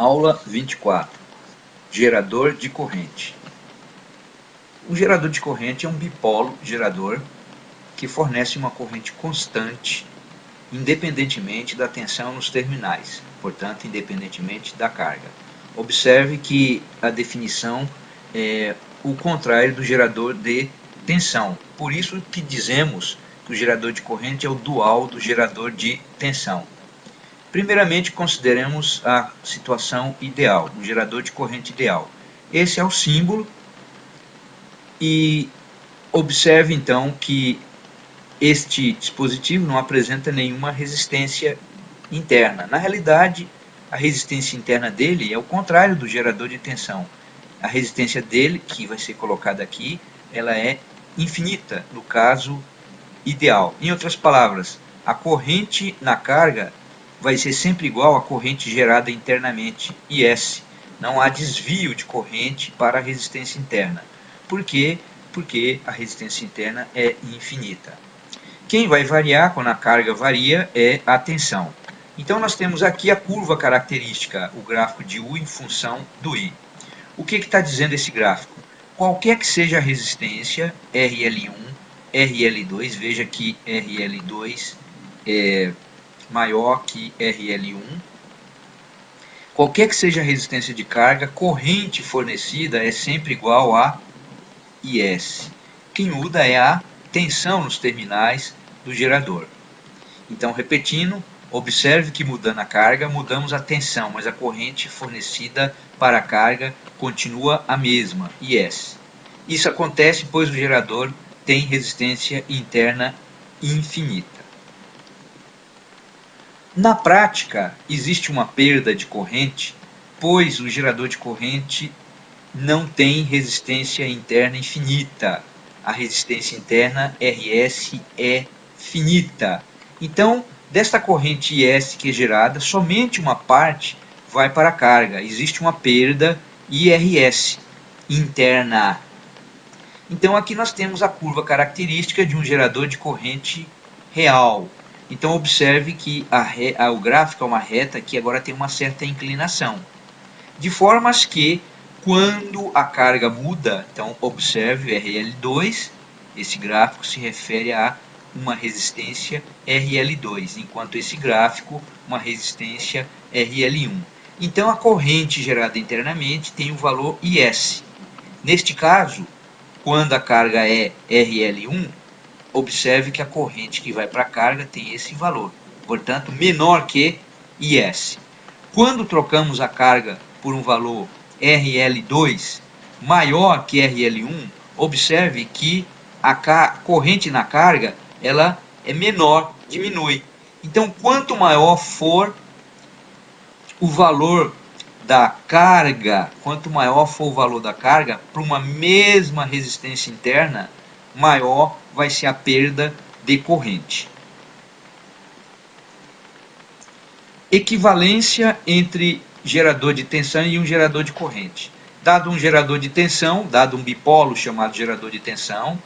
Aula 24. Gerador de corrente. Um gerador de corrente é um bipolo gerador que fornece uma corrente constante, independentemente da tensão nos terminais, portanto, independentemente da carga. Observe que a definição é o contrário do gerador de tensão. Por isso que dizemos que o gerador de corrente é o dual do gerador de tensão. Primeiramente, consideremos a situação ideal, o gerador de corrente ideal. Esse é o símbolo e observe então que este dispositivo não apresenta nenhuma resistência interna. Na realidade, a resistência interna dele é o contrário do gerador de tensão. A resistência dele, que vai ser colocada aqui, ela é infinita, no caso ideal. Em outras palavras, a corrente na carga vai ser sempre igual à corrente gerada internamente, IS. Não há desvio de corrente para a resistência interna. Por quê? Porque a resistência interna é infinita. Quem vai variar quando a carga varia é a tensão. Então nós temos aqui a curva característica, o gráfico de U em função do I. O que está dizendo esse gráfico? Qualquer que seja a resistência, RL1, RL2, veja que RL2 é maior que RL1. Qualquer que seja a resistência de carga, corrente fornecida é sempre igual a IS. Quem muda é a tensão nos terminais do gerador. Então, repetindo, observe que mudando a carga, mudamos a tensão, mas a corrente fornecida para a carga continua a mesma, IS. Isso acontece pois o gerador tem resistência interna infinita. Na prática, existe uma perda de corrente, pois o gerador de corrente não tem resistência interna infinita. A resistência interna, RS, é finita. Então, desta corrente IS que é gerada, somente uma parte vai para a carga. Existe uma perda IRS, interna. Então, aqui nós temos a curva característica de um gerador de corrente real. Então, observe que o gráfico é uma reta que agora tem uma certa inclinação. De formas que, quando a carga muda, então observe RL2, esse gráfico se refere a uma resistência RL2, enquanto esse gráfico, uma resistência RL1. Então, a corrente gerada internamente tem o valor IS. Neste caso, quando a carga é RL1, observe que a corrente que vai para a carga tem esse valor, portanto, menor que IS. Quando trocamos a carga por um valor RL2 maior que RL1, observe que a corrente na carga ela é menor, diminui. Então, quanto maior for o valor da carga, para uma mesma resistência interna, maior vai ser a perda de corrente. Equivalência entre gerador de tensão e um gerador de corrente. Dado um gerador de tensão, dado um bipolo chamado gerador de tensão,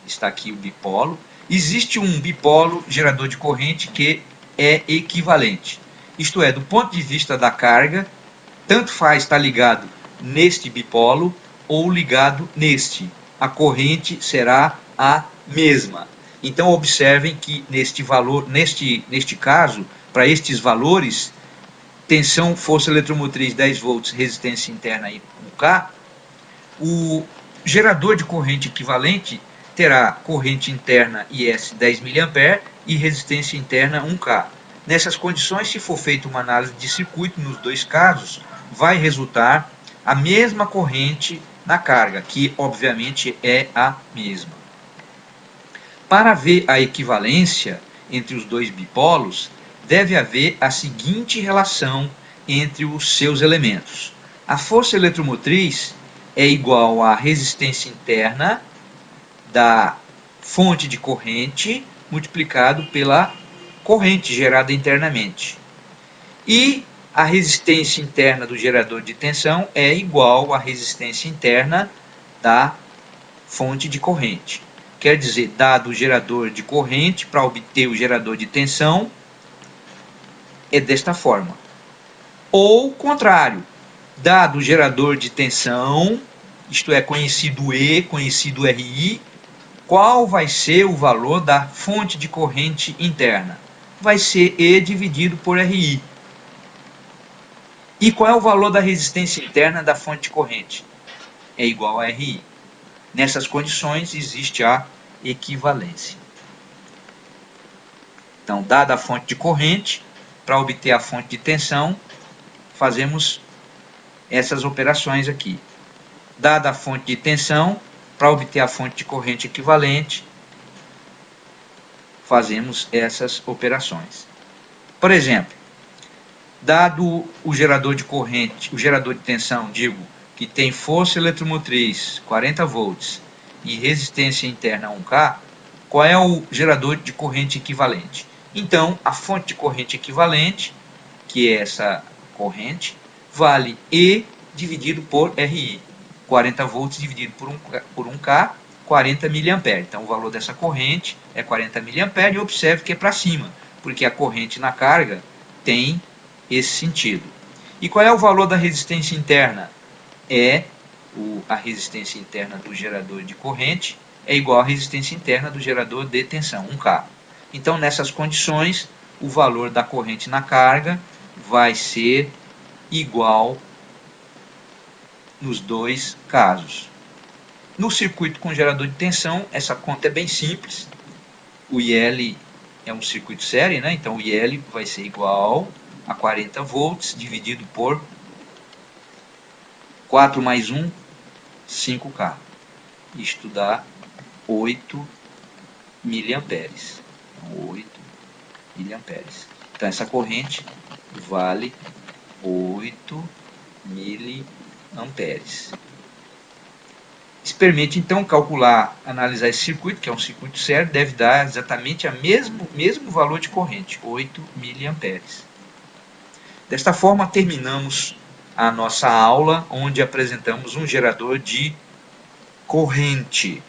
está aqui o bipolo, existe um bipolo gerador de corrente que é equivalente. Isto é, do ponto de vista da carga, tanto faz estar ligado neste bipolo ou ligado neste. A corrente será a mesma. Então, observem que neste caso, para estes valores, tensão, força eletromotriz 10 volts, resistência interna 1K, o gerador de corrente equivalente terá corrente interna IS 10 mA e resistência interna 1K. Nessas condições, se for feita uma análise de circuito nos dois casos, vai resultar a mesma corrente na carga, que obviamente é a mesma. Para ver a equivalência entre os dois bipolos, deve haver a seguinte relação entre os seus elementos. A força eletromotriz é igual à resistência interna da fonte de corrente multiplicado pela corrente gerada internamente. E a resistência interna do gerador de tensão é igual à resistência interna da fonte de corrente. Quer dizer, dado o gerador de corrente, para obter o gerador de tensão, é desta forma. Ou o contrário, dado o gerador de tensão, isto é, conhecido E, conhecido RI, qual vai ser o valor da fonte de corrente interna? Vai ser E dividido por RI. E qual é o valor da resistência interna da fonte de corrente? É igual a RI. Nessas condições existe a equivalência. Então, dada a fonte de corrente, para obter a fonte de tensão, fazemos essas operações aqui. Dada a fonte de tensão, para obter a fonte de corrente equivalente, fazemos essas operações. Por exemplo, dado o gerador de corrente, o gerador de tensão, digo, que tem força eletromotriz 40 volts e resistência interna 1K, qual é o gerador de corrente equivalente? Então, a fonte de corrente equivalente, que é essa corrente, vale E dividido por RI. 40 volts dividido por 1K, 40 mA. Então, o valor dessa corrente é 40 mA e observe que é para cima, porque a corrente na carga tem esse sentido. E qual é o valor da resistência interna? A resistência interna do gerador de corrente é igual à resistência interna do gerador de tensão, 1K. Então, nessas condições, o valor da corrente na carga vai ser igual nos dois casos. No circuito com gerador de tensão, essa conta é bem simples. O IL é um circuito série, né? Então o IL vai ser igual a 40 volts dividido por 4 mais 1, 5K. Isto dá 8 miliamperes. Então, 8 miliamperes. Então essa corrente vale 8 miliamperes. Experimente então calcular, analisar esse circuito, que é um circuito sério, deve dar exatamente o mesmo valor de corrente, 8 miliamperes. Desta forma, terminamos a nossa aula, onde apresentamos um gerador de corrente.